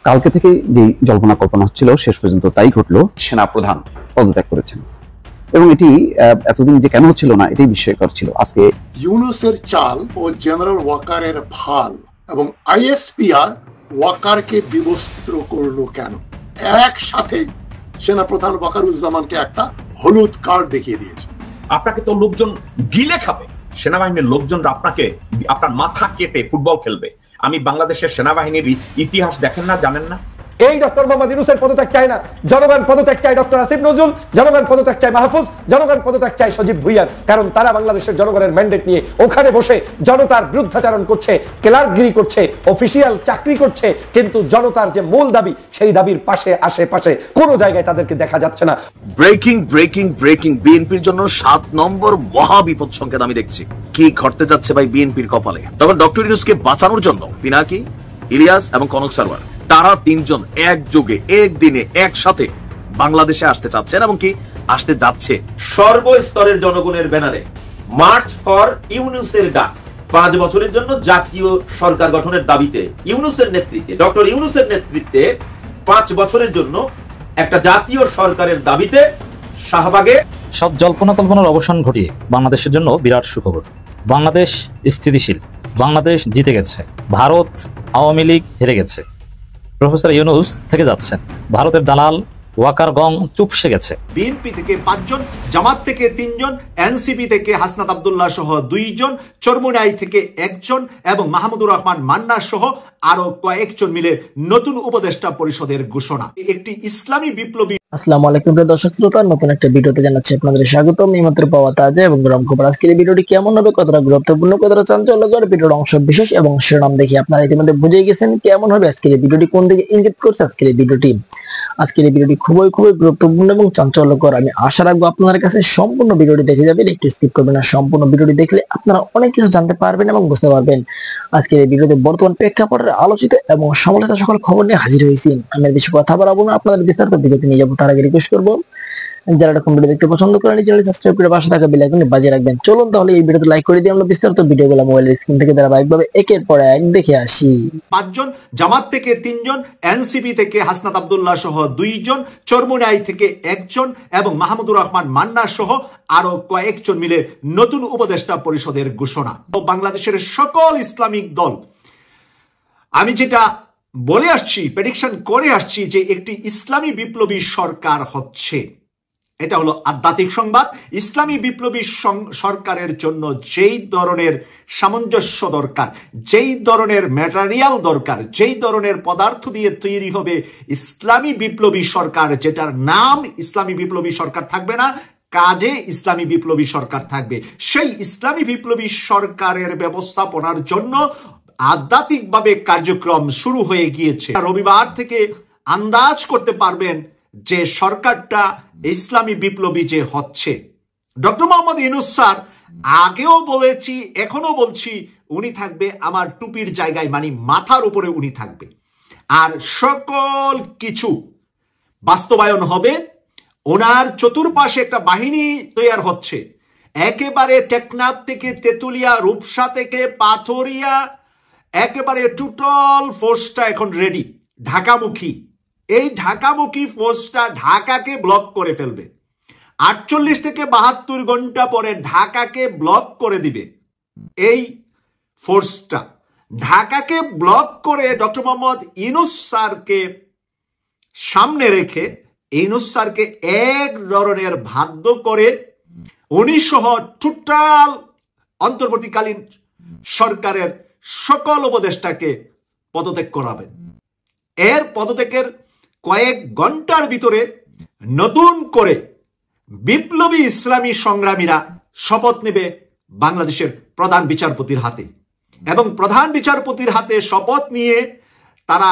কালকে থেকে যে জল্পনা কল্পনা হচ্ছিল শেষ পর্যন্ত তাই ঘটলো, সেনা প্রধান পদত্যাগ করেছেন। এবং এটি এতদিন যে কেন হচ্ছিল না এটাই বিস্ময়কর ছিল। আজকে ইউনূসের চাল ও জেনারেল ওয়াকারের ফাল এবং আইএসপিআর ওয়াকারকে বিবস্ত্র করলো কেন? একসাথে সেনাপ্রধান ওয়াকারুজ্জামানকে একটা হলুদ কার্ড দেখিয়ে দিয়েছে। আপনাকে তো লোকজন গিলে খাবে, সেনাবাহিনীর লোকজনরা আপনাকে আপনার মাথা কেটে ফুটবল খেলবে। আমি বাংলাদেশের সেনাবাহিনীর ইতিহাস দেখেন না, জানেন না? এই ডক্টর মোহাম্মদ ইউনূসের পদত্যাগ চায় না জনগণ, পদত্যাগ চায় ডক্টর আসিফ নজরুল, জনগণ পদত্যাগ চায় মাহফুজ, জনগণ পদত্যাগ চায় সজীব ভুইয়ার। কারণ তারা বাংলাদেশের জনগণের ম্যান্ডেট নিয়ে ওখানে বসে জনতার বিরুদ্ধাচারণ করছে, ক্লার্কগিরি করছে, অফিসিয়াল চাকরি করছে, কিন্তু জনতার যে মূল দাবি সেই দাবির পাশে আশেপাশে কোনো জায়গায় তাদেরকে দেখা যাচ্ছে না। ব্রেকিং ব্রেকিং ব্রেকিং বিএনপির জন্য 7 নম্বর মহা বিপদ সংকেত আমি দেখছি। কি ঘটতে যাচ্ছে ভাই বিএনপির কপালে? তখন ডক্টর ইউনূসকে বাঁচানোর জন্য পিনাকি, ইলিয়াস এবং কনক সারওয়ার তারা 3 জন একযোগে একদিনে একসাথে বাংলাদেশে আসতে চাচ্ছেন এবং কি আসতে যাচ্ছে। সর্বস্তরের জনগণের ব্যানারে মার্চ ফর ইউনূসের ডাক, 5 বছরের জন্য জাতীয় সরকার গঠনের দাবিতে ইউনূসের নেতৃত্বে, ডক্টর ইউনূসের নেতৃত্বে 5 বছরের জন্য একটা জাতীয় সরকারের দাবিতে শাহবাগে সব জল্পনা কল্পনার অবসান ঘটিয়ে বাংলাদেশের জন্য বিরাট সুখবর। বাংলাদেশ স্থিতিশীল, বাংলাদেশ জিতে গেছে, ভারত আওয়ামী লীগ হেরে গেছে, প্রফেসর ইউনূস থেকে যাচ্ছেন, ভারতের দালাল ওয়াকার গং চুপসে গেছে। বিএনপি থেকে 5 জন, জামাত থেকে 3 জন, এনসিপি থেকে হাসনাত আব্দুল্লাহ সহ 2 জন, চরমোনাই থেকে 1 জন এবং মাহমুদুর রহমান মান্না সহ আরো কয়েকজন মিলে নতুন উপদেষ্টা পরিষদের ঘোষণা। একটি ইসলামী বিপ্লবী। আসসালামু আলাইকুম প্রিয় দর্শক শ্রোতা, নতুন একটা ভিডিওতে জানাচ্ছি আপনাদের স্বাগতম। এইমাত্র পাওয়া তাজা এবং গরম খবর। আজকের এই ভিডিওটি কেমন হবে, কতটা গুরুত্বপূর্ণ, কতটা চাঞ্চল্যকর, ভিডিওর অংশ বিশেষ এবং শিরোনাম দেখে আপনারা ইতিমধ্যে বুঝে গেছেন কেমন হবে আজকের এই ভিডিওটি, কোন দিকে ইঙ্গিত করছে আজকের এই ভিডিওটি। আজকের এই ভিডিওটি খুবই গুরুত্বপূর্ণ এবং চাঞ্চল্যকর। আমি আশা রাখবো আপনাদের কাছে সম্পূর্ণ ভিডিওটি দেখে যাবেন, একটু স্কিপ করবেন না। সম্পূর্ণ ভিডিওটি দেখলে আপনারা অনেক কিছু জানতে পারবেন এবং বুঝতে পারবেন। আজকের এই ভিডিওতে বর্তমান প্রেক্ষাপটের আলোচিত এবং সমালোচিত সকল খবর নিয়ে হাজির হয়েছি। আমি বেশি কথা বাড়াবো না, আপনাদের বিস্তারিত ভিডিওতে নিয়ে যাবো। তার আগে রিকোয়েস্ট করবো, যারা এরকম ভিডিও দেখতে পছন্দ করেন চ্যানেলটি সাবস্ক্রাইব করে পাশে থাকা বেল আইকনটি বাজিয়ে রাখবেন। চলুন তাহলে এই ভিডিওতে লাইক করে দিয়ে আমরা বিস্তারিত ভিডিওগুলো মোবাইলের স্ক্রিন থেকে ধারাবাহিকভাবে একের পর এক দেখে আসি। 5 জন, জামাত থেকে 3 জন, এনসিপি থেকে হাসনাত আব্দুল্লাহ সহ 2 জন, চরমোনাই থেকে 1 জন এবং মাহমুদুর রহমান মান্না সহ আরো কয়েকজন মিলে নতুন উপদেষ্টা পরিষদের ঘোষণা। বাংলাদেশের সকল ইসলামিক দল, আমি যেটা বলে আসছি, প্রেডিকশন করে আসছি যে একটি ইসলামী বিপ্লবী সরকার হচ্ছে। এটা হলো আধ্যাত্মিক সংবাদ। ইসলামী বিপ্লবী সরকারের জন্য যেই ধরনের সামঞ্জস্য দরকার, যেই ধরনের ম্যাটেরিয়াল দরকার, যেই ধরনের পদার্থ দিয়ে তৈরি হবে ইসলামী বিপ্লবী সরকার, যেটার নাম ইসলামী বিপ্লবী সরকার থাকবে না, কাজে ইসলামী বিপ্লবী সরকার থাকবে, সেই ইসলামী বিপ্লবী সরকারের ব্যবস্থাপনার জন্য আধ্যাত্মিকভাবে কার্যক্রম শুরু হয়ে গিয়েছে। রবিবার থেকে আন্দাজ করতে পারবেন যে সরকারটা ইসলামী বিপ্লবী যে হচ্ছে। ডক্টর মোহাম্মদ ইউনূস স্যার, আগেও বলেছি এখনো বলছি, উনি থাকবে আমার টুপির জায়গায়, মানে মাথার উপরে উনি থাকবে। আর সকল কিছু বাস্তবায়ন হবে। ওনার চতুর্পাশে একটা বাহিনী তৈরি হচ্ছে, একেবারে টেকনাফ থেকে তেতুলিয়া, রূপসা থেকে পাথরিয়া, একেবারে টোটাল ফোর্সটা এখন রেডি ঢাকামুখী। এই ঢাকামুখী ফোর্সটা ঢাকাকে ব্লক করে ফেলবে। 48 থেকে 72 ঘন্টা পরে ঢাকাকে ব্লক করে দিবে। এই ফোর্সটা ঢাকাকে ব্লক করে ডক্টর মোহাম্মদ ইউনূস স্যারকে সামনে রেখে ইউনূস স্যারকে এক ধরনের বাধ্য করে উনি সহ টোটাল অন্তর্বর্তীকালীন সরকারের সকল উপদেষ্টাকে পদত্যাগ করাবেন। এর পদত্যাগের কয়েক ঘন্টার ভিতরে নতুন করে বিপ্লবী ইসলামী সংগ্রামীরা শপথ নেবে বাংলাদেশের প্রধান বিচারপতির হাতে, এবং প্রধান বিচারপতির হাতে শপথ নিয়ে তারা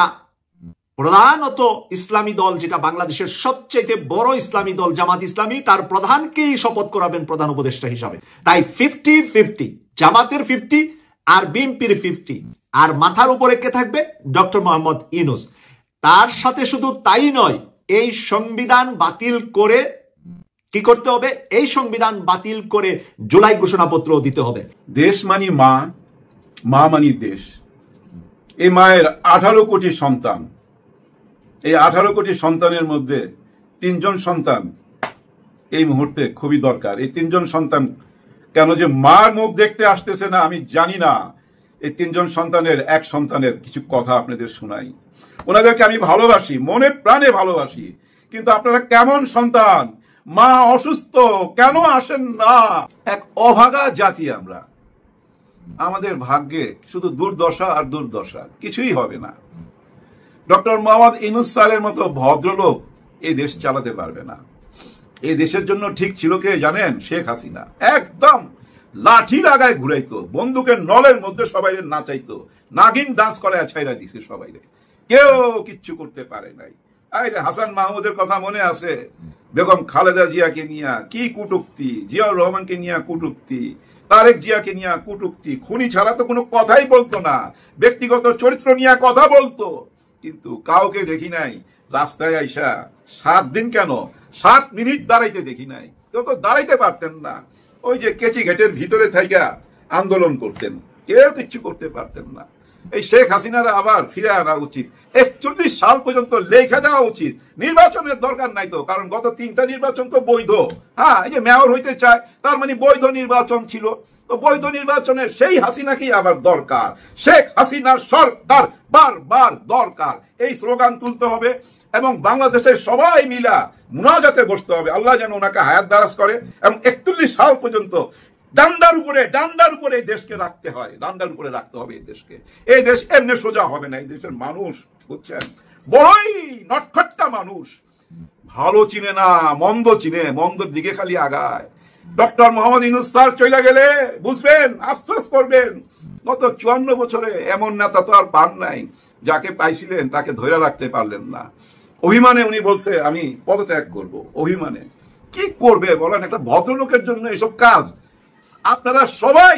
প্রধানত ইসলামী দল, যেটা বাংলাদেশের সবচেয়ে বড় ইসলামী দল জামাত ইসলামী, তার প্রধানকেই শপথ করাবেন প্রধান উপদেষ্টা হিসাবে। তাই 50-50, জামাতের 50 আর বিএনপির 50, আর মাথার উপরে কে থাকবে? ডক্টর মোহাম্মদ ইউনূস। তার সাথে শুধু তাই নয়, এই সংবিধান বাতিল করে কি করতে হবে? এই সংবিধান বাতিল করে জুলাই ঘোষণাপত্র দিতে হবে। দেশ মানি মা, মা মানি দেশ। এই মায়ের 18 কোটি সন্তান, এই 18 কোটি সন্তানের মধ্যে 3 জন সন্তান এই মুহূর্তে খুবই দরকার। এই 3 জন সন্তান কেন যে মার মুখ দেখতে আসতেছে না আমি জানি না। এই 3 জন সন্তানের এক সন্তানের কিছু কথা আপনাদের শোনাই। ওনাদেরকে আমি ভালোবাসি, মনে প্রাণে ভালোবাসি, কিন্তু আপনারা কেমন সন্তান, মা অসুস্থ, কেন আসেন না? এক অভাগা জাতি আমরা, আমাদের ভাগ্যে শুধু দুর্দশা আর দুর্দশা, কিছুই হবে না। ডক্টর মোহাম্মদ ইউনূস স্যারের মতো ভদ্রলোক এই দেশ চালাতে পারবে না। এই দেশের জন্য ঠিক ছিল কে জানেন? শেখ হাসিনা। একদম লাঠি লাগায় ঘুরাইতো, বন্দুকের নলের মধ্যে সবাই নাচাইতো, নাগিন ডান্স করে ছাইরা দিছে সবাই, কেউ কিচ্ছু করতে পারে নাই। আরে হাসান মাহমুদের কথা মনে আছে? বেগম খালেদা জিয়াকে নিয়ে কি কটূক্তি, জিয়াউর রহমানকে নিয়ে কটূক্তি, তারেক জিয়াকে নিয়ে কটূক্তি, খুনি ছাড়া তো কোনো কথাই বলতো না, ব্যক্তিগত চরিত্র নিয়ে কথা বলতো, কিন্তু কাউকে দেখি নাই রাস্তায় আইসা 7 দিন কেন 7 মিনিট দাঁড়াইতে দেখি নাই। কেউ তো দাঁড়াইতে পারতেন না, ওই যে কেচি ঘাটের ভিতরে থাইকা আন্দোলন করতেন, কেউ কিচ্ছু করতে পারতেন না। এই শেখ হাসিনার আবার ফিরে আনা উচিত, 41 সাল পর্যন্ত লেখা দেওয়া উচিত। নির্বাচনের দরকার নাই তো, কারণ গত 3টা নির্বাচন তো বৈধ। হ্যাঁ, এই যে মেয়র হইতে চায় তার মানে বৈধ নির্বাচন ছিল, তো বৈধ নির্বাচনের সেই হাসিনাকেই আবার দরকার। শেখ হাসিনার সরকার বারবার দরকার, এই স্লোগান তুলতে হবে এবং বাংলাদেশের সবাই মিলা মুনাজাতে বসতে হবে, আল্লাহ যেন ওনাকে হায়াত দারাজ করে এবং 41 সাল পর্যন্ত ডান্ডার উপরে এই দেশকে রাখতে হয়, ডান্ডার উপরে রাখতে হবে এই দেশকে। এই দেশ এমনি সোজা হবে না। এই দেশের মানুষ বুঝছেন বড়ই নটখটকা মানুষ, ভালো চিনে না, মন্দ চিনে, মন্দর দিকে খালি আগায়। ডক্টর মোহাম্মদ ইউনূস স্যার চলে গেলে বুঝবেন, আফসোস করবেন। গত 54 বছরে এমন নেতা তো আর পান নাই, যাকে পাইছিলেন তাকে ধরে রাখতে পারলেন না। অভিমানে উনি বলছে আমি পদত্যাগ করব। অভিমানে কি করবে বলেন? একটা ভদ্রলোকের জন্য এসব কাজ। আপনারা সবাই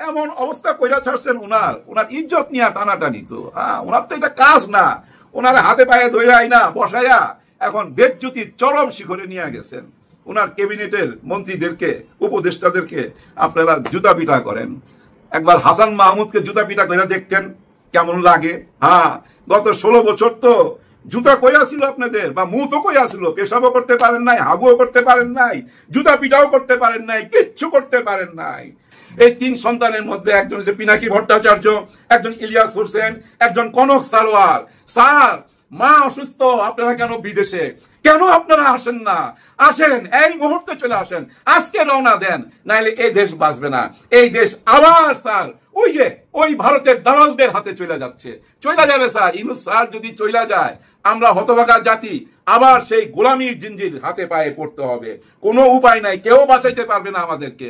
এমন অবস্থা কইরা ছাড়ছেন, ওনার ইজ্জত নিয়ে টানাটানি। তো ওনার তো এটা কাজ না, ওনার হাতে পায়ে ধইরাই না বসাইয়া এখন বেজ্জতির চরম শিখরে নিয়ে গেছেন। ওনার ক্যাবিনেটের মন্ত্রীদেরকে, উপদেষ্টাদেরকে আপনারা জুতা পিটা করেন। একবার হাসান মাহমুদকে জুতা পিটা করে দেখতেন কেমন লাগে। গত 16 বছর তো জুতা কইয়া ছিল আপনাদের, বা মুখ তো কইয়া ছিল, পেশাবও করতে পারেন নাই, হাগুও করতে পারেন নাই, জুতা পিটাও করতে পারেন নাই, কিচ্ছু করতে পারেন নাই। এই 3 সন্তানের মধ্যে একজন হচ্ছে পিনাকি ভট্টাচার্য, একজন ইলিয়াস হোসেন, একজন কনক সারোয়ার। স্যার, মা অসুস্থ, আপনারা কেন বিদেশে, কেন আপনারা আসেন না? আসেন, এই মুহূর্তে চলে আসেন, আজকে রওনা দেন, নাইলে এই দেশ বাঁচবে না। এই দেশ আবার স্যার ওই ভারতের দালালদের হাতে চলে যাচ্ছে, চলে যাবে স্যার। ইউনূস স্যার যদি চলে যায়, আমরা হতভাগা জাতি আবার সেই গোলামির জিঞ্জির হাতে পায়ে পড়তে হবে। কোনো উপায় নাই, কেউ বাঁচাইতে পারবে না আমাদেরকে।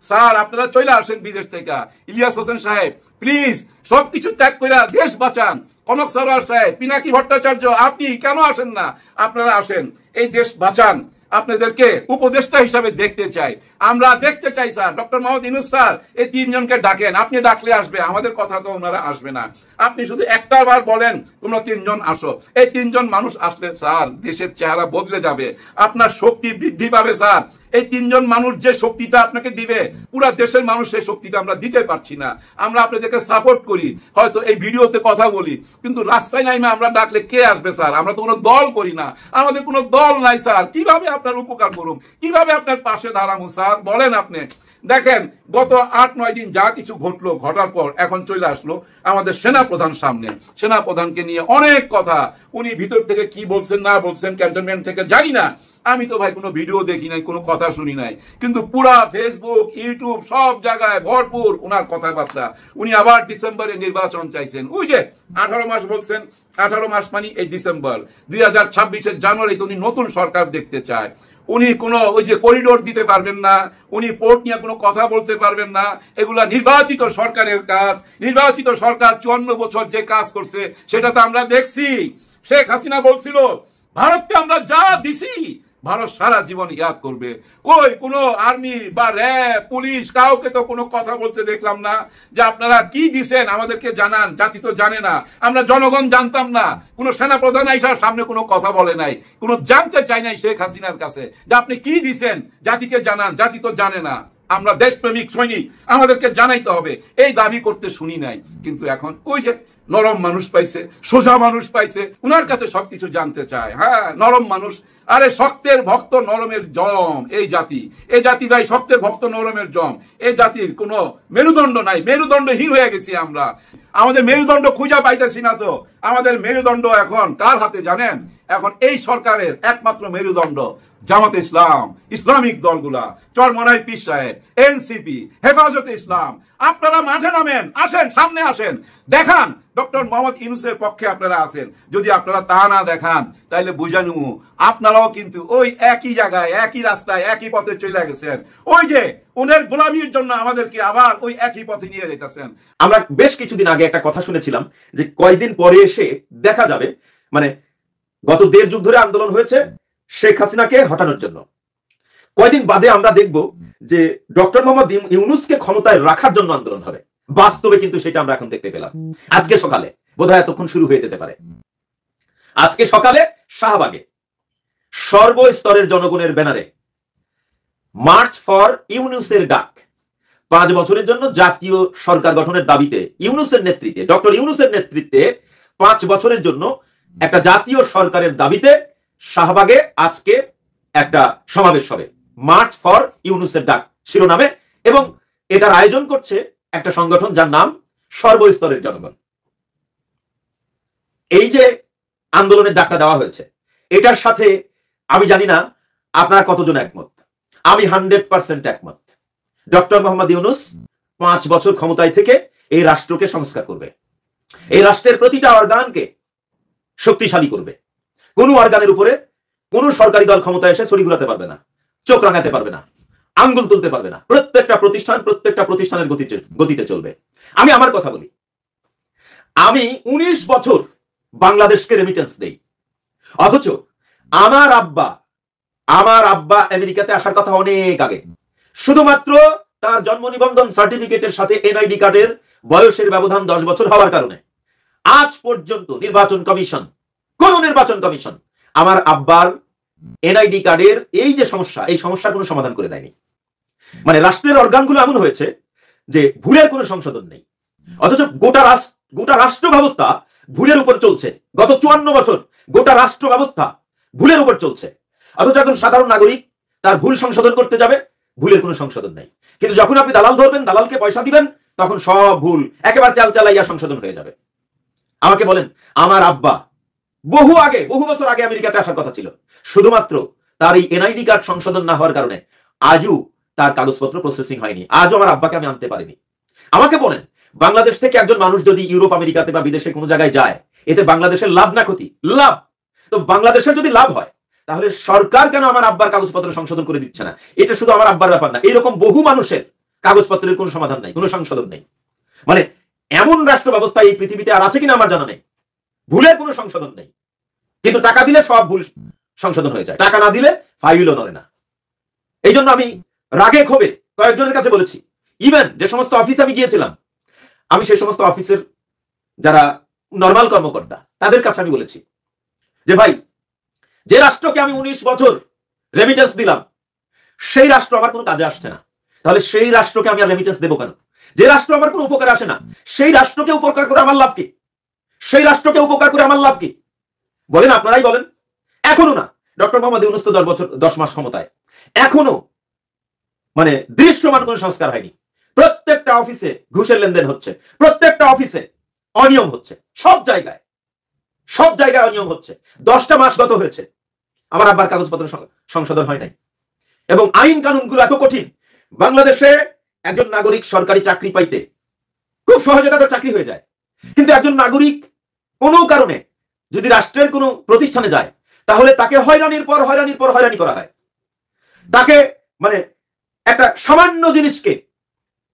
স্যার, আপনারা চলে আসেন বিদেশ থেকে। ইলিয়াস হোসেন সাহেব, প্লিজ সবকিছু ত্যাগ করে দেশ বাঁচান। কনক সারোয়ার সাহেব, পিনাকি ভট্টাচার্য, আপনি কেন আসেন না? আপনারা আসেন, এই দেশ বাঁচান। আপনাদেরকে উপদেষ্টা হিসাবে দেখতে চাই, আমরা দেখতে চাই sir. Doctor Mohammad Yunus sir, এই 3 জনকে ডাকেন, আপনি ডাকলে আসবে, আমাদের কথা তো ওনারা আসবে না। আপনি শুধু একটা বার বলেন তোমরা 3 জন আসো। এই 3 জন মানুষ আসলে স্যার দেশের চেহারা বদলে যাবে, আপনার শক্তি বৃদ্ধি পাবে স্যার। এই 3 জন মানুষ যে শক্তিটা আপনাকে দিবে, পুরা দেশের মানুষ সেই শক্তিটা আমরা দিতে পারছি না। আমরা আপনাদেরকে সাপোর্ট করি, হয়তো এই ভিডিওতে কথা বলি, কিন্তু রাস্তায় নাইমে আমরা ডাকলে কে আসবে স্যার? আমরা তো কোনো দল করি না, আমাদের কোনো দল নাই স্যার। কিভাবে আপনার উপকার করুন, কিভাবে আপনার পাশে দাঁড়াবো স্যার বলেন আপনি? দেখেন, গত 8-9 দিন যা কিছু ঘটলো, ঘটার পর এখন চলে আসলো আমাদের সেনাপ্রধান সামনে। সেনাপ্রধানকে নিয়ে অনেক কথা, উনি ভিতর থেকে কি বলছেন না বলছেন ক্যান্টনমেন্ট থেকে জানি না, আমি তো ভাই কোনো ভিডিও দেখি নাই, কোনো কথা শুনি নাই, কিন্তু পুরা ফেসবুক, ইউটিউব সব জায়গায় ভরপুর ওনার কথাবার্তা। উনি আবার ডিসেম্বরে নির্বাচন চাইছেন। ওই যে 18 মাস বলছেন, 18 মাস মানে এই ডিসেম্বর, 2026-এর জানুয়ারিতে উনি নতুন সরকার দেখতে চায়। উনি কোনো ওই যে করিডোর দিতে পারবেন না, উনি পোর্ট নিয়ে কোনো কথা বলতে পারবেন না। এগুলা নির্বাচিত সরকারের কাজ। নির্বাচিত সরকার 54 বছর যে কাজ করছে সেটা তো আমরা দেখছি। শেখ হাসিনা বলছিল ভারতকে আমরা যা দিছি ভারত সারা জীবন ইয়াদ করবে। কই কোনো আর্মি বা র্যাব, পুলিশ কাউকে তো কোনো কথা বলতে দেখলাম না যে আপনারা কি দিছেন আমাদেরকে জানান। জাতি তো জানে না, আমরা জনগণ জানতাম না। কোনো সেনাপ্রধান আইসার সামনে কোনো কথা বলে নাই, কোনো জানতে চাই নাই শেখ হাসিনার কাছে যে আপনি কি দিছেন, জাতিকে জানান। জাতি তো জানে না, আমরা দেশপ্রেমিক সৈনিক, আমাদেরকে জানাইতে হবে, এই দাবি করতে শুনি নাই। কিন্তু এখন ওই যে নরম মানুষ পাইছে, সোজা মানুষ পাইছে, উনার কাছে সবকিছু জানতে চায়। হ্যাঁ, নরম মানুষ। আরে শক্তের ভক্ত নরমের জম এই জাতি। এই জাতি ভাই শক্তের ভক্ত নরমের জম। এই জাতির কোনো মেরুদণ্ড নাই, মেরুদণ্ডহীন হয়ে গেছি আমরা। আমাদের মেরুদণ্ড খুঁজা পাইতেছি না। তো আমাদের মেরুদণ্ড এখন কার হাতে জানেন? এখন এই সরকারের একমাত্র মেরুদণ্ড জামাতে ইসলাম, ইসলামিক দলগুলা, চরমনাই পীর সাহেব, এনসিপি, হেফাজতে ইসলাম। আপনারা মাঠে নামেন, আসেন, সামনে আসেন, দেখান ডক্টর মোহাম্মদ ইউনূসের পক্ষে আপনারা আছেন। যদি আপনারা তা না দেখান তাহলে বুঝা নিমু আপনারাও কিন্তু ওই একই জায়গায়, একই রাস্তায়, একই পথে চলে গেছেন। ওই যে ওদের গোলামির জন্য আমাদেরকে আবার ওই একই পথে নিয়ে যেতেছেন। আমরা বেশ কিছুদিন আগে একটা কথা শুনেছিলাম যে কয়দিন পরে এসে দেখা যাবে, মানে গত 1.5 যুগ ধরে আন্দোলন হয়েছে শেখ হাসিনাকে হটানোর জন্য। কয়দিন বাদে আমরা দেখব যে ডক্টর মোহাম্মদ ইউনূসকে ক্ষমতায় রাখার জন্য আন্দোলন হবে। বাস্তবে কিন্তু সেটা আমরা এখন দেখতে পেলাম। আজকে সকালে, বোধহয় এতক্ষণ শুরু হয়ে যেতে পারে, আজকে সকালে শাহবাগে সর্বস্তরের জনগণের ব্যানারে মার্চ ফর ইউনূসের ডাক। 5 বছরের জন্য জাতীয় সরকার গঠনের দাবিতে ইউনূসের নেতৃত্বে, ডক্টর ইউনূসের নেতৃত্বে 5 বছরের জন্য একটা জাতীয় সরকারের দাবিতে শাহবাগে আজকে একটা সমাবেশ হবে, মার্চ ফর ইউনূসের ডাক শিরোনামে। এবং এটার আয়োজন করছে একটা সংগঠন যার নাম সর্বস্তরের জনগণ। এই যে আন্দোলনের ডাকটা দেওয়া হয়েছে, এটার সাথে আমি জানি না আপনারা কতজন একমত। আমি 100% একমত। ডক্টর মোহাম্মদ ইউনূস 5 বছর ক্ষমতায় থেকে এই রাষ্ট্রকে সংস্কার করবে, এই রাষ্ট্রের প্রতিটা অর্গানকে শক্তিশালী করবে। কোন অর্গানের উপরে কোন সরকারি দল ক্ষমতায় এসে ছড়ি ঘুরাতে পারবে না, চোখ রাঙাতে পারবে না, আঙ্গুল তুলতে পারবে না। প্রত্যেকটা প্রতিষ্ঠানের গতিতে চলবে। আমি আমার কথা বলি, আমি 19 বছর বাংলাদেশকে রেমিটেন্স দেই, অথচ আমার আব্বা আমেরিকাতে আসার কথা অনেক আগে। শুধুমাত্র তার জন্ম নিবন্ধন সার্টিফিকেটের সাথে এনআইডি কার্ডের বয়সের ব্যবধান 10 বছর হওয়ার কারণে আজ পর্যন্ত কোন নির্বাচন কমিশন আমার আব্বার এনআইডি কার্ডের এই যে সমস্যা, এই সমস্যার কোনো সমাধান করে দেয়নি। মানে রাষ্ট্রের অর্গানগুলো এমন হয়েছে যে ভুলের কোনো সংশোধন নেই, অথচ গোটা রাষ্ট্র ব্যবস্থা ভুলের উপর চলছে। গত 54 বছর গোটা রাষ্ট্র ব্যবস্থা ভুলের উপর চলছে, অথচ একজন সাধারণ নাগরিক তার ভুল সংশোধন করতে যাবে, ভুলের কোনো সংশোধন নেই। কিন্তু যখন আপনি দালাল ধরবেন, দালালকে পয়সা দিবেন, তখন সব ভুল একেবারে চালাইয়া সংশোধন হয়ে যাবে। আমাকে বলেন, আমার আব্বা বহু বছর আগে আমেরিকাতে আসার কথা ছিল, শুধুমাত্র তার এই এনআইডি কার্ড সংশোধন না হওয়ার কারণে আজও তার কাগজপত্র প্রসেসিং হয়নি। আজও আমার আব্বাকে আমি আনতে পারিনি। আমাকে বলেন, বাংলাদেশ থেকে একজন মানুষ যদি ইউরোপ, আমেরিকাতে বা বিদেশে কোনো জায়গায় যায়, এতে বাংলাদেশের লাভ না ক্ষতি? লাভ। তো বাংলাদেশের যদি লাভ হয়, তাহলে সরকার কেন আমার আব্বার কাগজপত্র সংশোধন করে দিচ্ছে না? এটা শুধু আমার আব্বার ব্যাপার না, এরকম বহু মানুষের কাগজপত্রের কোনো সমাধান নাই, কোনো সংশোধন নেই। মানে এমন রাষ্ট্র ব্যবস্থা এই পৃথিবীতে আর আছে কিনা আমার জানা নেই। ভুলের কোনো সংশোধন নেই, কিন্তু টাকা দিলে সব ভুল সংশোধন হয়ে যায়, টাকা না দিলে ফাইলও নড়ে না। এই জন্য আমি রাগে ক্ষোভে কয়েকজনের কাছে বলেছি, ইভেন যে সমস্ত অফিসে আমি গিয়েছিলাম, আমি সেই সমস্ত অফিসের যারা নর্মাল কর্মকর্তা তাদের কাছে আমি বলেছি যে ভাই, যে রাষ্ট্রকে আমি 19 বছর রেমিটেন্স দিলাম, সেই রাষ্ট্র আমার কোনো কাজে আসছে না, তাহলে সেই রাষ্ট্রকে আমি আর রেমিটেন্স দেবো কেন? যে রাষ্ট্র আমার কোনো উপকার আসে না, সেই রাষ্ট্রকে উপকার করে আমার লাভ কি? সেই রাষ্ট্রকে উপকার করে আমার লাভ কি? বলেন, আপনারাই বলেন। এখনো না, ডক্টর মোহাম্মদ ইউনূস তো 10 মাস ক্ষমতায়, এখনো মানে দৃশ্যমান কোন সংস্কার হয়নি। প্রত্যেকটা অফিসে ঘুষের লেনদেন হচ্ছে, প্রত্যেকটা অফিসে অনিয়ম হচ্ছে, সব জায়গায় অনিয়ম হচ্ছে। 10টা মাস গত হয়েছে, আমার আব্বার কাগজপত্র সংশোধন হয় নাই। এবং আইন কানুনগুলো এত কঠিন, বাংলাদেশে একজন নাগরিক সরকারি চাকরি পাইতে খুব সহজে তাদের চাকরি হয়ে যায়, কিন্তু একজন নাগরিক কোনো কারণে যদি রাষ্ট্রের কোনো প্রতিষ্ঠানে যায়, তাহলে তাকে হয়রানির পর হয়রানি করা হয়। তাকে মানে একটা সামান্য জিনিসকে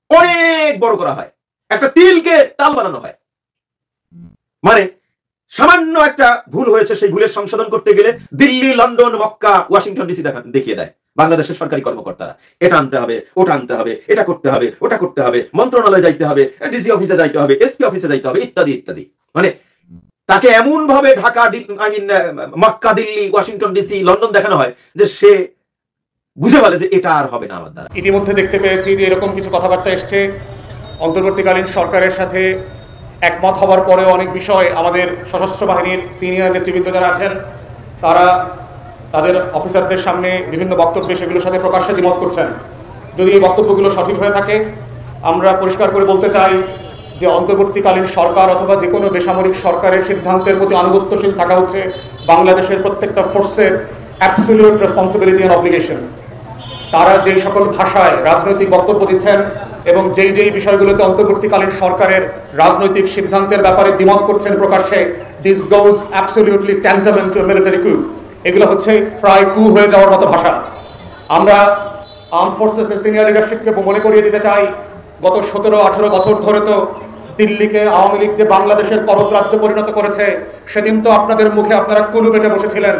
অনেক বড় করা হয়, একটা তিলকে তাল বানানো হয়। মানে সামান্য একটা ভুল হয়েছে, সেই ভুলের সংশোধন করতে গেলে Delhi, London, Mecca, Washington DC দেখিয়ে দেয় বাংলাদেশের সরকারি কর্মকর্তারা। এটা আনতে হবে, ওটা আনতে হবে, এটা করতে হবে, ওটা করতে হবে, মন্ত্রণালয়ে যাইতে হবে, ডিসি অফিসে যাইতে হবে, এসপি অফিসে যাইতে হবে, ইত্যাদি ইত্যাদি। মানে তাকে এমন ভাবে Dhaka, Mecca, Delhi, Washington DC, London দেখানো হয় যে সে বুঝে বলে যে এটা আর হবে না আমার দ্বারা। ইতিমধ্যে দেখতে পেয়েছি যে এরকম কিছু কথাবার্তা এসছে অন্তর্বর্তীকালীন সরকারের সাথে একমত হওয়ার পরেও অনেক বিষয় আমাদের সশস্ত্র বাহিনীর সিনিয়র নেতৃবৃন্দ যারা আছেন তারা তাদের অফিসারদের সামনে বিভিন্ন বক্তব্যে সেগুলোর সাথে প্রকাশ্যে দ্বিমত করছেন। যদি এই বক্তব্যগুলো সঠিক হয়ে থাকে, আমরা পরিষ্কার করে বলতে চাই যে অন্তর্বর্তীকালীন সরকার অথবা যে কোনো বেসামরিক সরকারের সিদ্ধান্তের প্রতি আনুগত্যশীল থাকা হচ্ছে বাংলাদেশের প্রত্যেকটা ফোর্সের অ্যাবসলিউট রেসপন্সিবিলিটি অ্যান্ড অব্লিগেশন। তারা যেই সকল ভাষায় রাজনৈতিক বক্তব্য দিচ্ছেন এবং যেই বিষয়গুলোতে অন্তর্বর্তীকালীন সরকারের রাজনৈতিক সিদ্ধান্তের ব্যাপারে দ্বিমত করছেন প্রকাশ্যে, this goes absolutely tantamount to military coup. এগুলো হচ্ছে প্রায় কু হয়ে যাওয়ার মতো ভাষা। আমরা আর্ম ফোর্সেসের সিনিয়র লিডারশিপকে মনে করিয়ে দিতে চাই, গত 17-18 বছর ধরে তো দিল্লিকে আওয়ামী লীগ যে বাংলাদেশের পরত রাজ্য পরিণত করেছে, সেদিন তো আপনাদের মুখে আপনারা কুলু পেটে বসেছিলেন।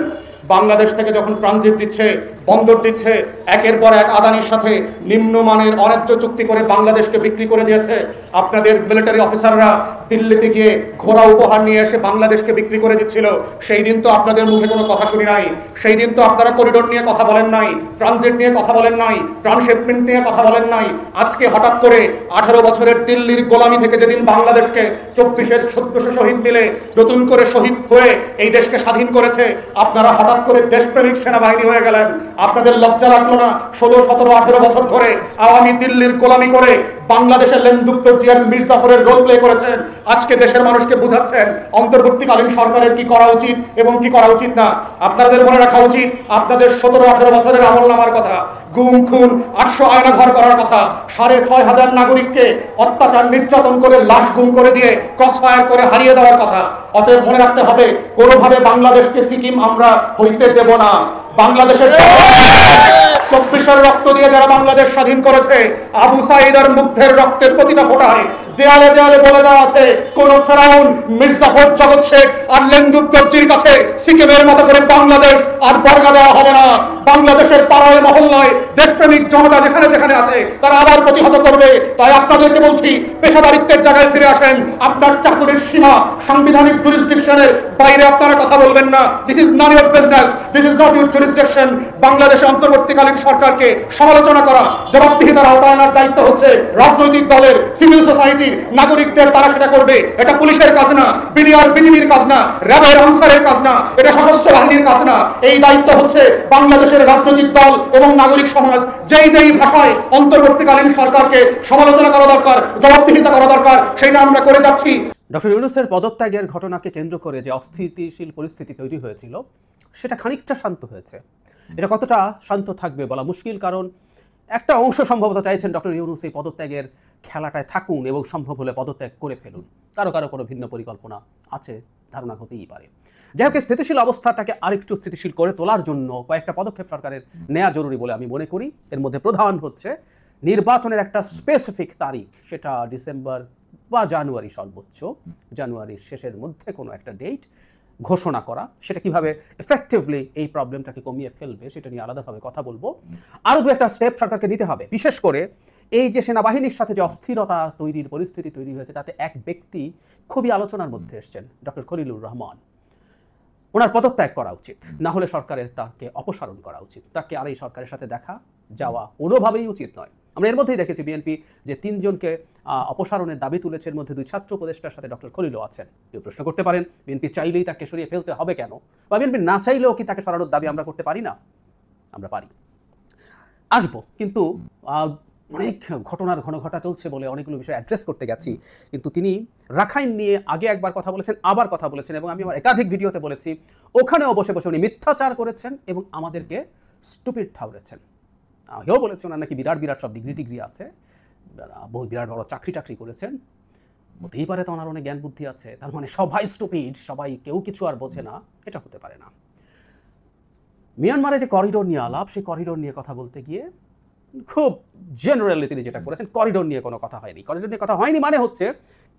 বাংলাদেশ থেকে যখন ট্রানজিট দিচ্ছে, বন্দর দিচ্ছে, একের পর এক আদানির সাথে নিম্নমানের অন্যায্য চুক্তি করে বাংলাদেশকে বিক্রি করে দিয়েছে। আপনাদের মিলিটারি অফিসাররা দিল্লিতে গিয়ে ঘোড়া উপহার নিয়ে এসে বাংলাদেশকে বিক্রি করে দিচ্ছিল। সেই দিন তো আপনাদের মুখে কোনো কথা শুনি নাই। সেই দিন তো আপনারা করিডোর নিয়ে কথা বলেন নাই, ট্রানজিট নিয়ে কথা বলেন নাই, ট্রান্সশিপমেন্ট নিয়ে কথা বলেন নাই। আজকে হঠাৎ করে 18 বছরের দিল্লির গোলামি থেকে যেদিন বাংলাদেশকে 24-এর 1400 শহীদ মিলে নতুন করে শহীদ হয়ে এই দেশকে স্বাধীন করেছে, আপনারা হঠাৎ করে দেশপ্রেমিক সেনাবাহিনী হয়ে গেলেন। আপনাদের লজ্জা লাগলো না? 16, 17, 18 বছর ধরে আওয়ামী দিল্লির গোলামি করে বাংলাদেশের লেনদুপ্ত জিয়ার মীর জাফরের রোল প্লে করেছেন। আজকে দেশের মানুষকে বুঝাচ্ছেন অন্তর্বর্তীকালীন সরকারের কি করা উচিত এবং কি করা উচিত না। আপনাদের মনে রাখা উচিত আপনাদের 17-18 বছরের আমলনামার কথা, গুম খুন, 800 আয়না ঘর করার কথা, 6500 নাগরিককে অত্যাচার নির্যাতন করে লাশ গুম করে দিয়ে ক্রসফায়ার করে হারিয়ে দেওয়ার কথা। অতএব মনে রাখতে হবে, কোনোভাবে বাংলাদেশকে সিকিম আমরা হইতে দেব না। বাংলাদেশের 24-এর রক্ত দিয়ে যারা বাংলাদেশ স্বাধীন করেছে, আবু সাঈদ আর মুগ্ধের রক্তের প্রতিটা ফোঁটায় দেয়ালে দেয়ালে বলে দেওয়া আছে, কোন ফেরাউন, মির্জাফর, জগৎ শেখ আর লেন্দুব দর্জির কাছে সিকিমের মতো করে বাংলাদেশ আর বর্গা দেওয়া হবে না। বাংলাদেশের পাড়ায় মহল্লায় দেশপ্রেমিক জনতা যেখানে যেখানে আছে তারা আবার প্রতিহত করবে। তাই আপনাদেরকে বলছি, পেশাদারিত্বের জায়গায় ফিরে আসেন। আপনার চাকুরির সীমা সাংবিধানিক জুরিসডিকশনের বাইরে আপনারা কথা বলবেন না। This is not your business, this is not your jurisdiction. বাংলাদেশে অন্তর্বর্তীকালীন সরকারকে সমালোচনা করা, জবাবদিহিতার আওতায় আনার দায়িত্ব হচ্ছে রাজনৈতিক দলের, সিভিল সোসাইটির, নাগরিকদের। তারা সেটা করবে। এটা পুলিশের কাজ না, বিডিআর বিজিবির কাজ না, র্যাবের আনসারের কাজ না, এটা সশস্ত্র বাহিনীর কাজ না। এই দায়িত্ব হচ্ছে বাংলাদেশের রাজনৈতিক দল এবং নাগরিক সমাজ যেই ভাষায় অন্তর্বর্তীকালীন সরকারকে সমালোচনা করা দরকার, জবাবদিহিতা করা দরকার, সেটা আমরা করে যাচ্ছি। ডক্টর ইউনূসের পদত্যাগের ঘটনাকে কেন্দ্র করে যে অস্থিতিশীল পরিস্থিতি তৈরি হয়েছিল, সেটা খানিকটা শান্ত হয়েছে। এটা কতটা শান্ত থাকবে বলা মুশকিল, কারণ একটা অংশ সম্ভবত চাইছেন ডক্টর ইউনূস এই পদত্যাগের খেলাটায় থাকুন এবং সম্ভব হলে পদত্যাগ করে ফেলুন। কারো কোনো ভিন্ন পরিকল্পনা আছে, ধারণা হতেই পারে। যাই হোক, স্থিতিশীল অবস্থাটাকে আরেকটু স্থিতিশীল করে তোলার জন্য কয়েকটা পদক্ষেপ সরকারের নেওয়া জরুরি বলে আমি মনে করি। এর মধ্যে প্রধান হচ্ছে নির্বাচনের একটা স্পেসিফিক তারিখ, সেটা ডিসেম্বর বা জানুয়ারি, সর্বোচ্চ জানুয়ারির শেষের মধ্যে কোনো একটা ডেট ঘোষণা করা। সেটা কিভাবে এফেক্টিভলি এই প্রবলেমটাকে কমিয়ে ফেলবে সেটা নিয়ে আলাদাভাবে কথা বলবো। আরও দু একটা স্টেপ সরকারকে নিতে হবে। বিশেষ করে এই যে সেনাবাহিনীর সাথে যে অস্থিরতা তৈরির পরিস্থিতি তৈরি হয়েছে, তাতে এক ব্যক্তি খুবই আলোচনার মধ্যে এসছেন, ডক্টর খলিলুর রহমান। ওনার পদত্যাগ করা উচিত, না হলে সরকারের তাকে অপসারণ করা উচিত। তাকে আর এই সরকারের সাথে দেখা যাওয়া কোনোভাবেই উচিত নয়। আমরা এর মধ্যেই দেখেছি বিএনপি যে 3 জনকে অপসারণের দাবি তুলেছে, এর মধ্যে 2 ছাত্র উপদেষ্টার সাথে ডক্টর খলিলও আছেন। কেউ প্রশ্ন করতে পারেন, বিএনপি চাইলেই তাকে সরিয়ে ফেলতে হবে কেন, বা বিএনপি না চাইলেও কি তাকে সরানোর দাবি আমরা করতে পারি না? আমরা পারি, আসবো। কিন্তু অনেক ঘটনার ঘনঘটা চলছে বলে অনেকগুলো বিষয় অ্যাড্রেস করতে গেছি। কিন্তু তিনি রাখাইন নিয়ে আগে একবার কথা বলেছেন, আবার কথা বলেছেন, এবং আমি আমার একাধিক ভিডিওতে বলেছি ওখানেও বসে বসে উনি মিথ্যাচার করেছেন এবং আমাদেরকে স্টুপিড ঠাউরেছেন। কেউ বলেছে ওনার নাকি বিরাট সব ডিগ্রি আছে, বিরাট বড় চাকরি করেছেন। হতেই পারে তো ওনার অনেক জ্ঞান বুদ্ধি আছে, তার মানে সবাই স্টুপিড, সবাই কেউ কিছু আর বোঝে না, এটা হতে পারে না। মিয়ানমারে যে করিডোর নিয়ে আলাপ, সেই করিডোর নিয়ে কথা বলতে গিয়ে খুব জেনারেলি তিনি যেটা করেছেন, করিডোর নিয়ে কোনো কথা হয়নি। করিডোর নিয়ে কথা হয়নি মানে হচ্ছে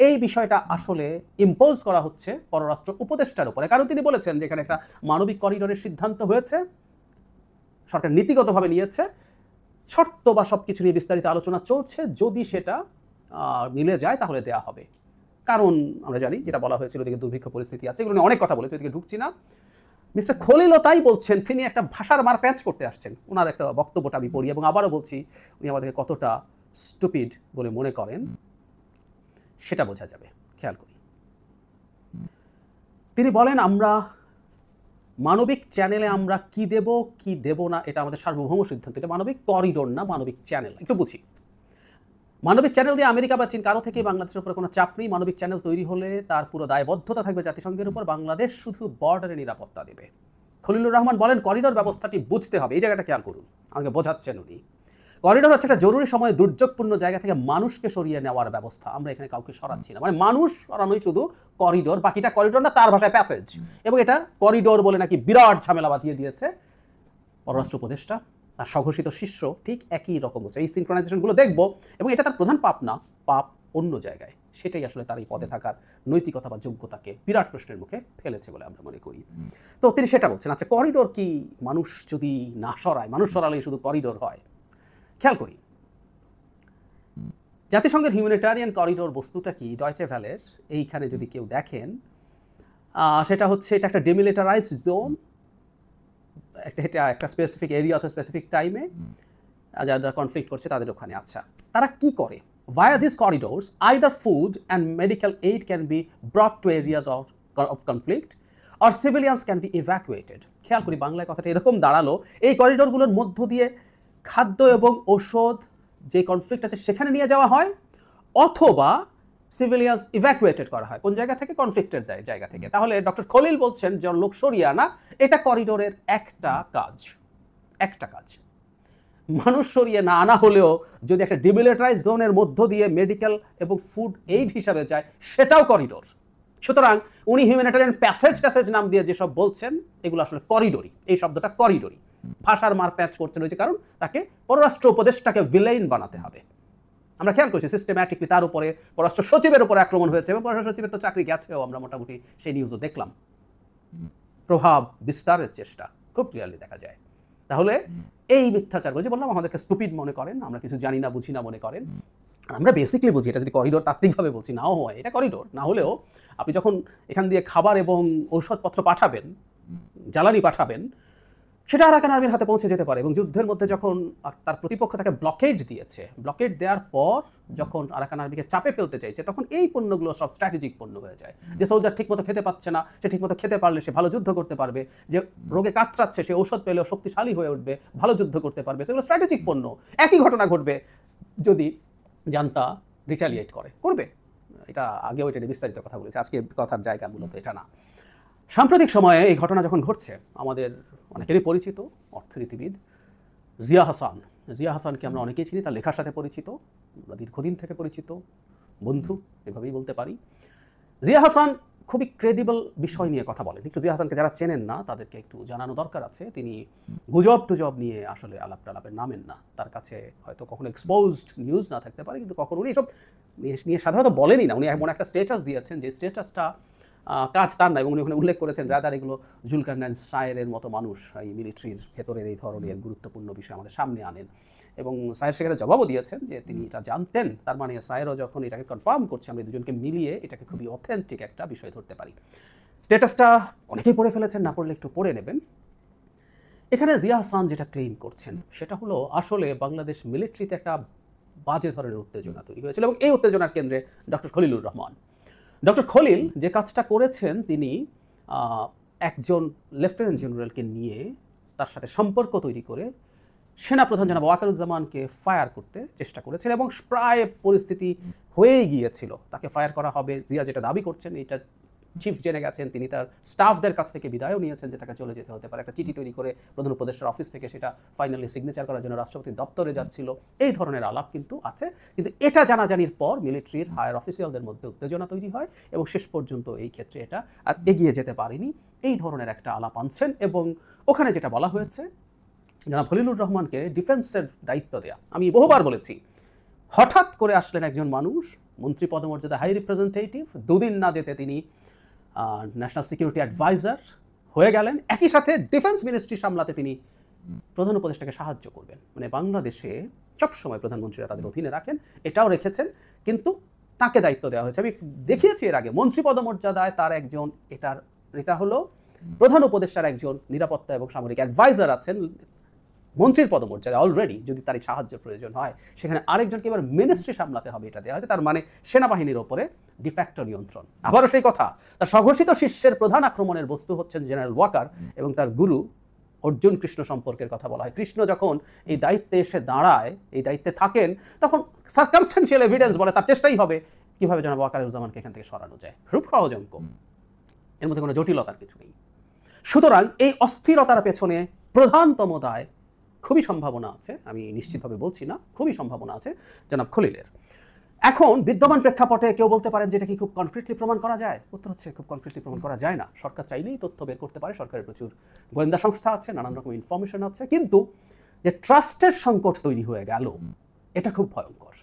এই বিষয়টা আসলে ইম্পোজ করা হচ্ছে পররাষ্ট্র উপদেষ্টার উপরে। কারণ তিনি বলেছেন যে এখানে একটা মানবিক করিডোরের সিদ্ধান্ত হয়েছে, সরকার নীতিগতভাবে নিয়েছে, শর্ত বা সব কিছু নিয়ে বিস্তারিত আলোচনা চলছে, যদি সেটা মিলে যায় তাহলে দেয়া হবে। কারণ আমরা জানি যেটা বলা হয়েছিল, ওদিকে দুর্ভিক্ষ পরিস্থিতি আছে, এগুলো নিয়ে অনেক কথা বলেছে, ওদিকে ঢুকছি না। মিস্টার খলিলও তাই বলছেন, তিনি একটা ভাষার মার প্যাচ করতে আসছেন। ওনার একটা বক্তব্যটা আমি পড়ি এবং আবারও বলছি, উনি আমাদেরকে কতটা স্টুপিড বলে মনে করেন সেটা বোঝা যাবে। খেয়াল করি। তিনি বলেন আমরা মানবিক চ্যানেলে আমরা কি দেব না এটা আমাদের সার্বভৌম সিদ্ধান্ত। এটা মানবিক করিডোর না, মানবিক চ্যানেল। একটু বুঝি, মানবিক চ্যানেল দিয়ে আমেরিকা বা চীন কারো থেকে বাংলাদেশের উপরে কোনো চাপ নেই। মানবিক চ্যানেল তৈরি হলে তার পুরো দায়বদ্ধতা থাকবে জাতিসংঘের উপর। বাংলাদেশ শুধু বর্ডারে নিরাপত্তা দেবে। খলিলুর রহমান বলেন করিডোর ব্যবস্থাটি বুঝতে হবে। এই জায়গাটা খেয়াল করুন, আমাকে বোঝাচ্ছেন উনি। করিডোর হচ্ছে একটা জরুরি সময়ে দুর্যোগপূর্ণ জায়গা থেকে মানুষকে সরিয়ে নেওয়ার ব্যবস্থা। আমরা এখানে কাউকে সরাচ্ছি না, মানে মানুষ সরানোই শুধু করিডোর, বাকিটা করিডোর না, তার ভাষায় প্যাসেজ। এবং এটা করিডোর বলে নাকি বিরাট ঝামেলা বাঁধিয়ে দিয়েছে পররাষ্ট্র উপদেষ্টা। তার স্বঘোষিত শিষ্য ঠিক একই রকম হচ্ছে। এই সিনক্রোনাইজেশনগুলো দেখবো, এবং এটা তার প্রধান পাপ না, পাপ অন্য জায়গায়। সেটাই আসলে তার এই পদে থাকার নৈতিকতা বা যোগ্যতাকে বিরাট প্রশ্নের মুখে ফেলেছে বলে আমরা মনে করি। তো তিনি সেটা বলছেন। আচ্ছা, করিডোর কি মানুষ যদি না সরায়, মানুষ সরালেই শুধু করিডোর হয়? খেয়াল করি, জাতিসংঘের হিউম্যানিটারিয়ান করিডোর বস্তুটা কি ডয়চে ভ্যালের এইখানে যদি কেউ দেখেন, সেটা হচ্ছে এটা একটা ডেমিলিটারাইজড জোন, এটা একটা স্পেসিফিক এরিয়া অথবা স্পেসিফিক টাইমে যারা কনফ্লিক্ট করছে তাদের ওখানে। আচ্ছা, তারা কি করে? Via these corridors, either food and medical aid can be brought to areas of conflict or civilians can be evacuated. খেয়াল করি, বাংলায় কথাটা এরকম দাঁড়ালো, এই করিডোরগুলোর মধ্য দিয়ে খাদ্য এবং ঔষধ যে কনফ্লিক্ট আছে সেখানে নিয়ে যাওয়া হয়, অথবা সিভিলিয়ান্স ইভ্যাকুয়েটেড করা হয়। কোন জায়গা থেকে? কনফ্লিক্টের জায়গা থেকে। তাহলে ডক্টর খলিল বলছেন যে লোক সরিয়ে আনা এটা করিডোরের একটা কাজ। মানুষ সরিয়ে না আনা হলেও যদি একটা ডিমিলিটারাইজড জোনের মধ্য দিয়ে মেডিকেল এবং ফুড এইড হিসাবে যায়, সেটাও করিডোর। সুতরাং উনি হিউম্যানিটারিয়ান প্যাসেজ নাম দিয়ে যেসব বলছেন এগুলো আসলে করিডোরই। এই শব্দটা করিডোরই, ভাষার মার প্যাচ করতে রয়েছে, কারণ তাকে পররাষ্ট্র উপদেষ্টাকে ভিলেইন বানাতে হবে। আমরা খেয়াল করছি সিস্টেম্যাটিকলি তার উপরে পররাষ্ট্র সচিবের উপরে আক্রমণ হয়েছে, এবং পররাষ্ট্র সচিবের তো চাকরি গেছেও, আমরা মোটামুটি সেই নিউজও দেখলাম। প্রভাব বিস্তারের চেষ্টা খুব ক্লিয়ারলি দেখা যায়। তাহলে এই মিথ্যাচার, যে বললাম আমাদেরকে স্টুপিড মনে করেন, আমরা কিছু জানি না বুঝি না মনে করেন, আমরা বেসিকলি বুঝি এটা যদি করিডোর তাত্ত্বিকভাবে বলছি, নাও হয় এটা করিডোর না হলেও আপনি যখন এখান দিয়ে খাবার এবং ঔষধপত্র পাঠাবেন, জ্বালানি পাঠাবেন, সেটা আরাকান আর্মির হাতে পৌঁছে যেতে পারে। এবং যুদ্ধের মধ্যে যখন তার প্রতিপক্ষ তাকে ব্লকেড দিয়েছে, ব্লকেড দেওয়ার পর যখন আরাকান আর্মিকে চাপে ফেলতে চাইছে, তখন এই পণ্যগুলো সব স্ট্র্যাটেজিক পণ্য হয়ে যায়। যে সোলজার ঠিকমতো খেতে পাচ্ছে না, সে ঠিকমতো খেতে পারলে সে ভালো যুদ্ধ করতে পারবে। যে রোগে কাতরাচ্ছে, সে ঔষধ পেলেও শক্তিশালী হয়ে উঠবে, ভালো যুদ্ধ করতে পারবে। সেগুলো স্ট্র্যাটেজিক পণ্য। একই ঘটনা ঘটবে যদি জান্তা রিচালিয়েট করবে। এটা আগেও এটা বিস্তারিত কথা বলেছে, আজকে কথার জায়গা মূলত এটা না। সাম্প্রতিক সময়ে এই ঘটনা যখন ঘটছে, আমাদের অনেকেরই পরিচিত অর্থনীতিবিদ জিয়া হাসানকে আমরা অনেকেই চিনি, তার লেখার সাথে পরিচিত, আমরা দীর্ঘদিন থেকে পরিচিত বন্ধু, এভাবেই বলতে পারি। জিয়া হাসান খুবই ক্রেডিবল বিষয় নিয়ে কথা বলেন। একটু জিয়া হাসানকে যারা চেনেন না তাদেরকে একটু জানানো দরকার আছে। তিনি গুজব টুজব নিয়ে আসলে আলাপ টালাপে নামেন না। তার কাছে হয়তো কখনো এক্সপোজড নিউজ না থাকতে পারে, কিন্তু কখনো উনি এসব নিয়ে সাধারণত বলেনই না। উনি এমন একটা স্ট্যাটাস দিয়েছেন যে স্ট্যাটাসটা কাজ তার না, এবং উনি ওখানে উল্লেখ করেছেন রাদার এগুলো জুলকারনাইন সায়েরের মতো মানুষ এই মিলিটারির ভেতরের এই ধরনের গুরুত্বপূর্ণ বিষয় আমাদের সামনে আনেন। এবং সায়ের সেখানে জবাবও দিয়েছেন যে তিনি এটা জানতেন, তার মানে সায়েরও যখন এটাকে কনফার্ম করছে, আমরা দুজনকে মিলিয়ে এটাকে খুবই অথেন্টিক একটা বিষয় ধরতে পারি। স্ট্যাটাসটা অনেকেই পড়ে ফেলেছেন, না পড়লে একটু পড়ে নেবেন। এখানে জিয়া হাসান যেটা ক্লেম করছেন সেটা হলো আসলে বাংলাদেশ মিলিটারিতে একটা বাজে ধরনের উত্তেজনা তৈরি হয়েছিল, এবং এই উত্তেজনার কেন্দ্রে ডক্টর খলিলুর রহমান। ডক্টর খলিল যে কাজটা করেছেন, তিনি একজন লেফটেন্যান্ট জেনারেলকে নিয়ে তার সাথে সম্পর্ক তৈরি করে সেনাপ্রধান জনাব ওয়াকারুজ্জামানকে ফায়ার করতে চেষ্টা করেছেন, এবং প্রায় পরিস্থিতি হয়েই গিয়েছিল তাকে ফায়ার করা হবে। জিয়া যেটা দাবি করছেন, এটা চিফ জেনে গেছেন, তিনি তার স্টাফদের কাছ থেকে বিদায়ও নিয়েছেন যে তাকে চলে যেতে হতে পারে। একটা চিঠি তৈরি করে প্রধান উপদেষ্টার অফিস থেকে সেটা ফাইনালি সিগনেচার করার জন্য রাষ্ট্রপতির দপ্তরে যাচ্ছিল। এই ধরনের আলাপ কিন্তু আছে, কিন্তু এটা জানাজানির পর মিলিটারির হায়ার অফিসিয়ালদের মধ্যে উত্তেজনা তৈরি হয়, এবং শেষ পর্যন্ত এই ক্ষেত্রে এটা আর এগিয়ে যেতে পারেনি। এই ধরনের একটা আলাপ আনছেন, এবং ওখানে যেটা বলা হয়েছে জনাব খলিলুর রহমানকে ডিফেন্সের দায়িত্ব দেয়া। আমি বহুবার বলেছি, হঠাৎ করে আসলেন একজন মানুষ, মন্ত্রী পদমর্যাদা হাই রিপ্রেজেন্টেটিভ, দুদিন না যেতে তিনি ন্যাশনাল সিকিউরিটি অ্যাডভাইজার হয়ে গেলেন। একই সাথে ডিফেন্স মিনিস্ট্রি সামলাতে তিনি প্রধান উপদেষ্টাকে সাহায্য করবেন। মানে বাংলাদেশে সবসময় প্রধানমন্ত্রীরা তাদের অধীনে রাখেন, এটাও রেখেছেন, কিন্তু তাকে দায়িত্ব দেওয়া হয়েছে। আমি দেখিয়েছি এর আগে, মন্ত্রী পদমর্যাদায় তার একজন এটা হলো প্রধান উপদেষ্টার একজন নিরাপত্তা এবং সামরিক অ্যাডভাইজার আছেন, মন্ত্রীর পদমর্যাদা অলরেডি, যদি তার সাহায্যের প্রয়োজন হয় সেখানে আরেকজনকে এবার মিনিস্ট্রি সামলাতে হবে, এটা দেওয়া হয়েছে। তার মানে সেনাবাহিনীর ওপরে ডিফ্যাক্টো নিয়ন্ত্রণ। আবারও সেই কথা, তার স্বঘোষিত শিষ্যের প্রধান আক্রমণের বস্তু হচ্ছেন জেনারেল ওয়াকার এবং তার গুরু অর্জুন কৃষ্ণ সম্পর্কের কথা বলা হয়। কৃষ্ণ যখন এই দায়িত্বে এসে দাঁড়ায়, এই দায়িত্বে থাকেন, তখন সার্কামস্টেন্সিয়াল এভিডেন্স বলে তার চেষ্টাই হবে কিভাবে জনাব ওয়াকারুজ্জামানকে এখান থেকে সরানো যায়। খুব সহজ অঙ্ক, এর মধ্যে কোনো জটিলতার কিছু নেই। সুতরাং এই অস্থিরতার পেছনে প্রধানতম দায় খুবই সম্ভাবনা আছে, আমি নিশ্চিতভাবে বলছি না, খুবই সম্ভাবনা আছে জনাব খলিলের। এখন বিদ্যমান প্রেক্ষাপটে কেউ বলতে পারেন যে এটা কি খুব কনক্রিটলি প্রমাণ করা যায়? উত্তর হচ্ছে খুব কনক্রিটলি প্রমাণ করা যায় না। সরকার চাইলেই তথ্য বের করতে পারে, সরকারের প্রচুর গোয়েন্দা সংস্থা আছে, নানান রকম ইনফরমেশন আছে, কিন্তু যে ট্রাস্টের সংকট তৈরি হয়ে গেল এটা খুব ভয়ঙ্কর,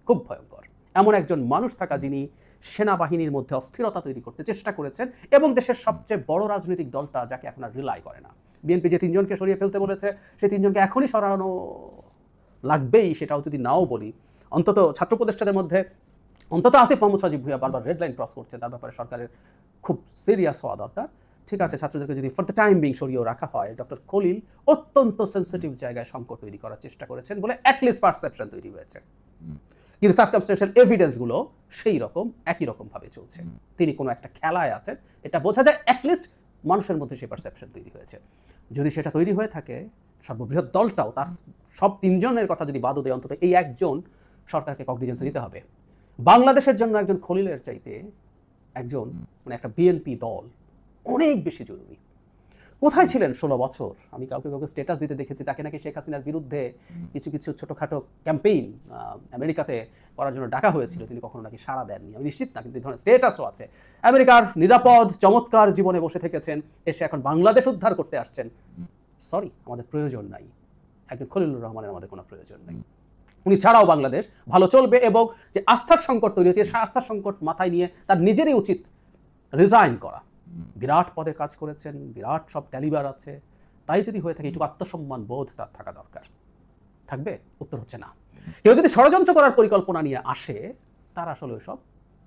খুব ভয়ঙ্কর। এমন একজন মানুষ থাকা যিনি সেনাবাহিনীর মধ্যে অস্থিরতা তৈরি করতে চেষ্টা করেছেন এবং দেশের সবচেয়ে বড় রাজনৈতিক দলটা যাকে এখন আর রিলাই করে না। বিএনপি যে 3 জনকে সরিয়ে ফেলতে বলেছে সেই 3 জনকে এখনই সরানো লাগবেই, সেটাও যদি নাও বলি, অন্তত ছাত্র উপদেষ্টাদের মধ্যে অন্তত আসিফ মাহমুদ সজীব ভুঁইয়া বারবার রেড লাইন ক্রস করছে, তার ব্যাপারে সরকারের খুব সিরিয়াস হওয়া দরকার। ঠিক আছে, ছাত্রদেরকে যদি ফর দ্য টাইম বিং সরিয়েও রাখা হয়, ডক্টর খলিল অত্যন্ত সেন্সিটিভ জায়গায় সংকট তৈরি করার চেষ্টা করেছেন বলে অ্যাটলিস্ট পারসেপশন তৈরি হয়েছে, কিন্তু সার্কামস্টেন্সিয়াল এভিডেন্সগুলো সেই রকম একই রকমভাবে চলছে। তিনি কোনো একটা খেলায় আছেন, এটা বোঝা যায়, অ্যাটলিস্ট মানুষের মধ্যে সেই পারসেপশন তৈরি হয়েছে। যদি সেটা তৈরি হয়ে থাকে, সর্ববৃহৎ দলটাও তার সব 3 জনের কথা যদি বাদও দেয়, অন্তত এই একজন সরকারকে কগনিজেন্স নিতে হবে। বাংলাদেশের জন্য একজন খলিলের চাইতে একজন মানে একটা বিএনপি দল অনেক বেশি জরুরি। কোথায় ছিলেন 16 বছর? আমি কাউকে স্ট্যাটাস দিতে দেখেছি তাকে নাকি শেখ হাসিনার বিরুদ্ধে কিছু কিছু ছোটোখাটো ক্যাম্পেইন আমেরিকাতে করার জন্য ডাকা হয়েছিল, তিনি কখনো নাকি সাড়া দেননি। আমি নিশ্চিত না, কিন্তু এই ধরনের স্ট্যাটাসও আছে। আমেরিকার নিরাপদ চমৎকার জীবনে বসে থেকেছেন, এসে এখন বাংলাদেশ উদ্ধার করতে আসছেন। সরি, আমাদের প্রয়োজন নাই, একজন খলিলুর রহমানের আমাদের কোনো প্রয়োজন নাই। উনি ছাড়াও বাংলাদেশ ভালো চলবে, এবং যে আস্থার সংকট তৈরি হয়েছে, সেই আস্থার সংকট মাথায় নিয়ে তার নিজেরই উচিত রিজাইন করা। বিরাট পদে কাজ করেছেন, বিরাট সব ক্যালিবার আছে, তাই যদি হয়ে থাকে একটু আত্মসম্মান বোধ তার থাকা দরকার। থাকবে? উত্তর হচ্ছে না। কেউ যদি ষড়যন্ত্র করার পরিকল্পনা নিয়ে আসে, তার আসলে ওইসব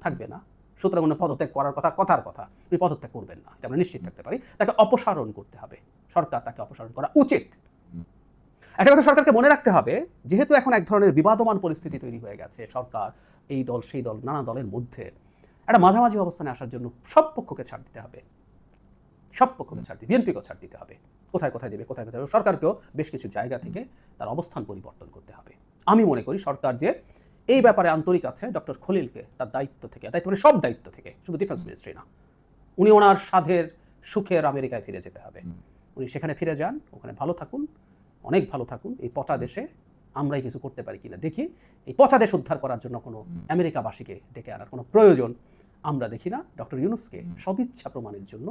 থাকবে না। সুতরাং উনি পদত্যাগ করার কথা, কথার কথা, উনি পদত্যাগ করবেন না, এটা আমরা নিশ্চিত থাকতে পারি। তাকে অপসারণ করতে হবে, সরকার তাকে অপসারণ করা উচিত। একটা কথা সরকারকে মনে রাখতে হবে, যেহেতু এখন এক ধরনের বিবাদমান পরিস্থিতি তৈরি হয়ে গেছে, সরকার এই দল সেই দল নানা দলের মধ্যে একটা মাঝামাঝি অবস্থানে আসার জন্য সব পক্ষকে ছাড় দিতে হবে, সব পক্ষকে ছাড় দিতে, বিএনপিকেও ছাড় দিতে হবে। কোথায় কোথায় দেবে, কোথায় কোথায় দেবে, সরকারকেও বেশ কিছু জায়গা থেকে তার অবস্থান পরিবর্তন করতে হবে। আমি মনে করি সরকার যে এই ব্যাপারে আন্তরিক আছে, ডক্টর খলিলকে তার দায়িত্ব থেকে, দায়িত্ব মানে সব দায়িত্ব থেকে, শুধু ডিফেন্স মিনিস্ট্রি না, উনি ওনার সাধের সুখের আমেরিকায় ফিরে যেতে হবে। উনি সেখানে ফিরে যান, ওখানে ভালো থাকুন, অনেক ভালো থাকুন। এই পচা দেশে আমরাই কিছু করতে পারি কিনা দেখি। এই পচা দেশ উদ্ধার করার জন্য কোনো আমেরিকাবাসীকে ডেকে আনার কোনো প্রয়োজন আমরা দেখি না। ডক্টর ইউনূসকে সদিচ্ছা প্রমাণের জন্য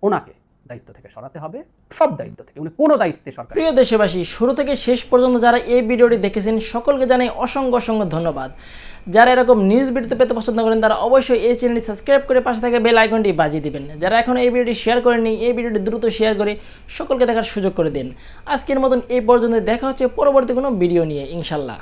ওনাকে দায়িত্ব থেকে সরাতে হবে, সব দায়িত্ব থেকে, উনি কোনো দায়িত্বে সরকার। প্রিয় দেশবাসী, শুরু থেকে শেষ পর্যন্ত যারা এই ভিডিওটি দেখেছেন সকলকে জানাই অসংখ্য অসংখ্য ধন্যবাদ। যারা এরকম নিউজ ভিডিও পেতে পছন্দ করেন তারা অবশ্যই এই চ্যানেলটি সাবস্ক্রাইব করে পাশে থাকা বেল আইকনটি বাজিয়ে দিবেন। যারা এখন এই ভিডিওটি শেয়ার করেননি, এই ভিডিওটি দ্রুত শেয়ার করে সকলকে দেখার সুযোগ করে দিন। আজকের মতন এই পর্যন্ত, দেখা হচ্ছে পরবর্তী কোনো ভিডিও নিয়ে ইনশাল্লাহ।